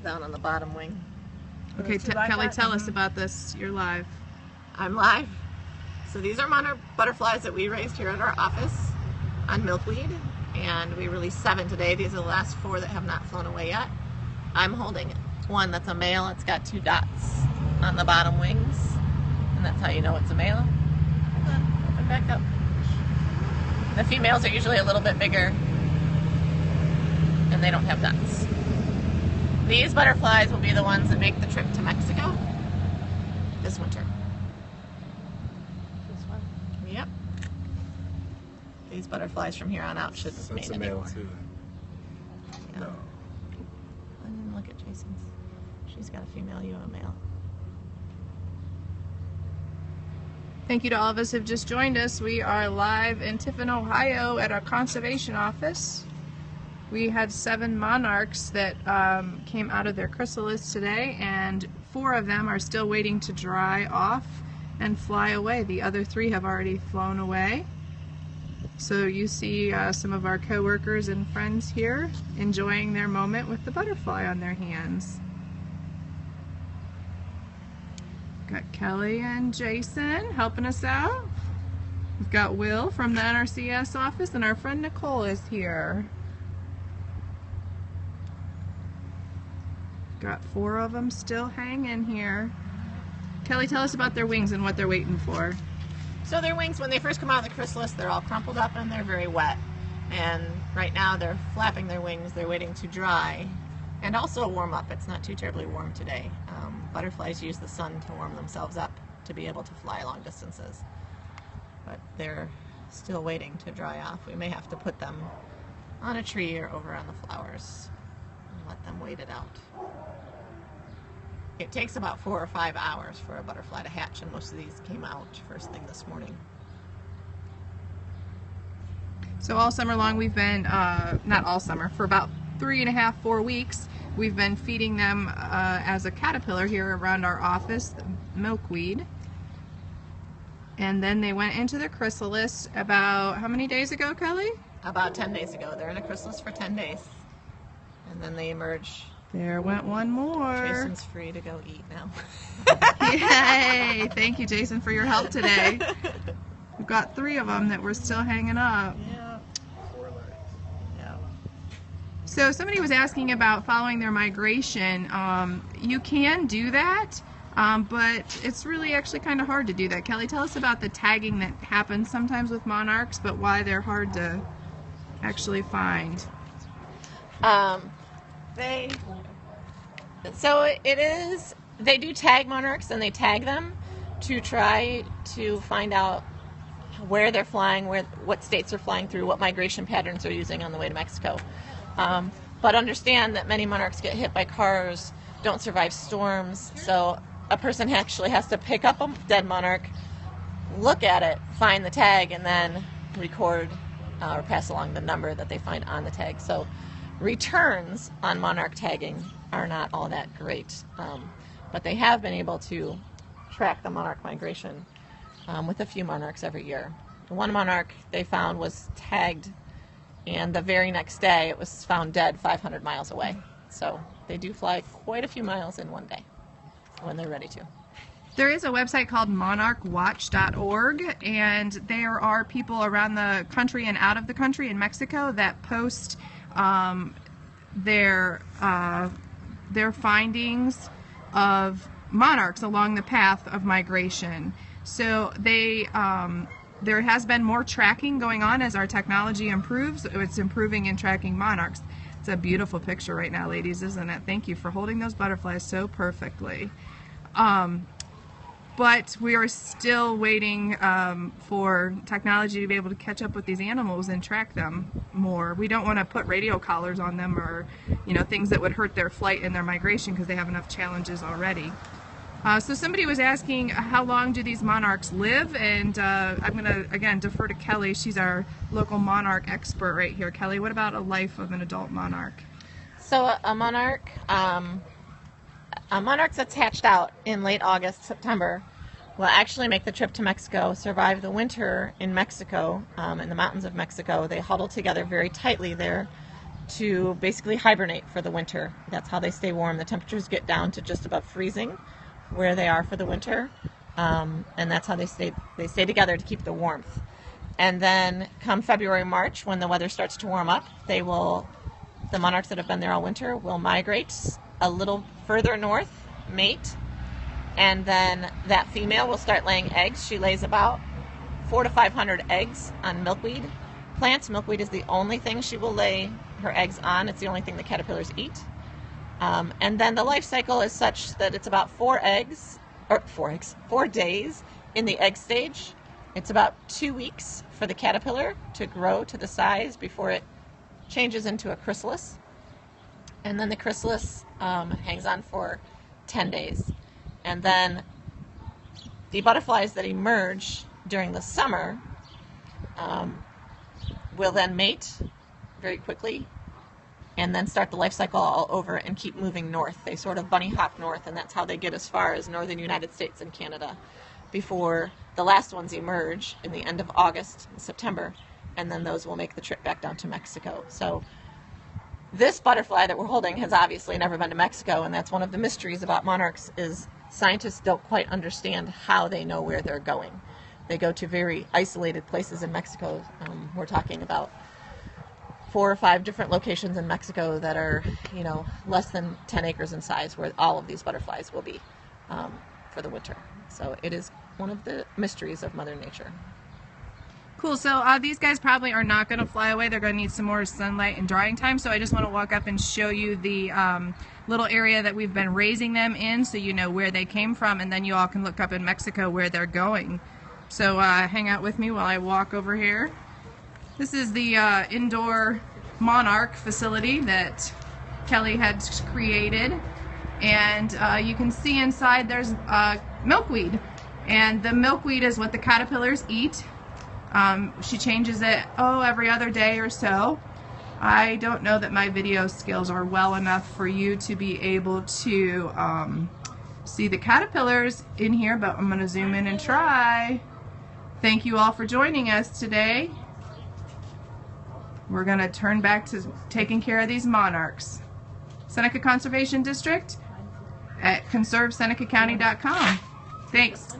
down on the bottom wing. Okay, Kelly, tell us about this. You're live. I'm live. So these are monarch butterflies that we raised here at our office on milkweed, and we released 7 today. These are the last 4 that have not flown away yet. I'm holding one that's a male. It's got 2 dots on the bottom wings, and that's how you know it's a male. Open back up. The females are usually a little bit bigger, and they don't have dots. These butterflies will be the ones that make the trip to Mexico this winter. This one? Yep. These butterflies from here on out shouldn't mate anymore. That's a male too. Yeah. No. I didn't look at Jason's. She's got a female, you a male. Thank you to all of us who have just joined us. We are live in Tiffin, Ohio at our conservation office. We had 7 monarchs that came out of their chrysalis today, and 4 of them are still waiting to dry off and fly away. The other 3 have already flown away. So you see some of our co-workers and friends here enjoying their moment with the butterfly on their hands. Got Kelly and Jason helping us out. We've got Will from the NRCS office, and our friend Nicole is here. Got 4 of them still hanging here. Kelly, tell us about their wings and what they're waiting for. So their wings, when they first come out of the chrysalis, they're all crumpled up and they're very wet. And right now they're flapping their wings. They're waiting to dry and also warm up. It's not too terribly warm today. Butterflies use the sun to warm themselves up to be able to fly long distances. But they're still waiting to dry off. We may have to put them on a tree or over on the flowers and let them wait it out. It takes about 4 or 5 hours for a butterfly to hatch, and most of these came out first thing this morning. So all summer long we've been, not all summer, for about 3.5, 4 weeks, we've been feeding them as a caterpillar here around our office, milkweed. And then they went into the chrysalis about, how many days ago, Kelly? About 10 days ago. They're in a chrysalis for 10 days. And then they emerge. There went one more. Jason's free to go eat now. Yay! Thank you, Jason, for your help today. We've got 3 of them that we're still hanging up. Yeah. 4 legs. Yeah. So somebody was asking about following their migration. You can do that, but it's really actually kind of hard to do that. Kelly, tell us about the tagging that happens sometimes with monarchs, but why they're hard to actually find. They do tag monarchs, and they tag them to try to find out where they're flying, what states they're flying through, what migration patterns they're using on the way to Mexico. But understand that many monarchs get hit by cars, don't survive storms, so a person actually has to pick up a dead monarch, look at it, find the tag, and then record or pass along the number that they find on the tag. So returns on monarch tagging are not all that great, but they have been able to track the monarch migration with a few monarchs every year. One monarch they found was tagged, and the very next day it was found dead 500 miles away. So they do fly quite a few miles in one day when they're ready to. There is a website called monarchwatch.org, and there are people around the country and out of the country in Mexico that post their findings of monarchs along the path of migration. So they there has been more tracking going on as our technology improves. It's improving in tracking monarchs. It's a beautiful picture right now, ladies, isn't it? Thank you for holding those butterflies so perfectly. But we are still waiting for technology to be able to catch up with these animals and track them more. We don't want to put radio collars on them or, things that would hurt their flight and their migration because they have enough challenges already. So somebody was asking, how long do these monarchs live? And I'm going to, again, defer to Kelly. She's our local monarch expert right here. Kelly, what about a life of an adult monarch? So a monarch that's hatched out in late August, September, will actually make the trip to Mexico, survive the winter in Mexico, in the mountains of Mexico. They huddle together very tightly there to basically hibernate for the winter. That's how they stay warm. The temperatures get down to just above freezing where they are for the winter, and that's how they stay together to keep the warmth. And then come February, March, when the weather starts to warm up, the monarchs that have been there all winter will migrate a little further north, mate, and then that female will start laying eggs. She lays about 400 to 500 eggs on milkweed plants. Milkweed is the only thing she will lay her eggs on. It's the only thing the caterpillars eat. And then the life cycle is such that it's about 4 days in the egg stage. It's about 2 weeks for the caterpillar to grow to the size before it changes into a chrysalis. And then the chrysalis hangs on for 10 days. And then the butterflies that emerge during the summer will then mate very quickly and then start the life cycle all over and keep moving north. They sort of bunny hop north, and that's how they get as far as northern United States and Canada before the last ones emerge in the end of August and September, and then those will make the trip back down to Mexico. So this butterfly that we're holding has obviously never been to Mexico, and that's one of the mysteries about monarchs is scientists don't quite understand how they know where they're going. They go to very isolated places in Mexico. We're talking about 4 or 5 different locations in Mexico that are, less than 10 acres in size, where all of these butterflies will be for the winter. So it is one of the mysteries of Mother Nature. Cool. So these guys probably are not going to fly away. They're going to need some more sunlight and drying time. So I just want to walk up and show you the little area that we've been raising them in, so you know where they came from, and then you all can look up in Mexico where they're going. So hang out with me while I walk over here. This is the indoor monarch facility that Kelly had created, and you can see inside there's milkweed, and the milkweed is what the caterpillars eat. She changes it every other day or so. I don't know that my video skills are well enough for you to be able to see the caterpillars in here, but I'm going to zoom in and try. Thank you all for joining us today. We're going to turn back to taking care of these monarchs. Seneca Conservation District at conservesenecacounty.com. Thanks.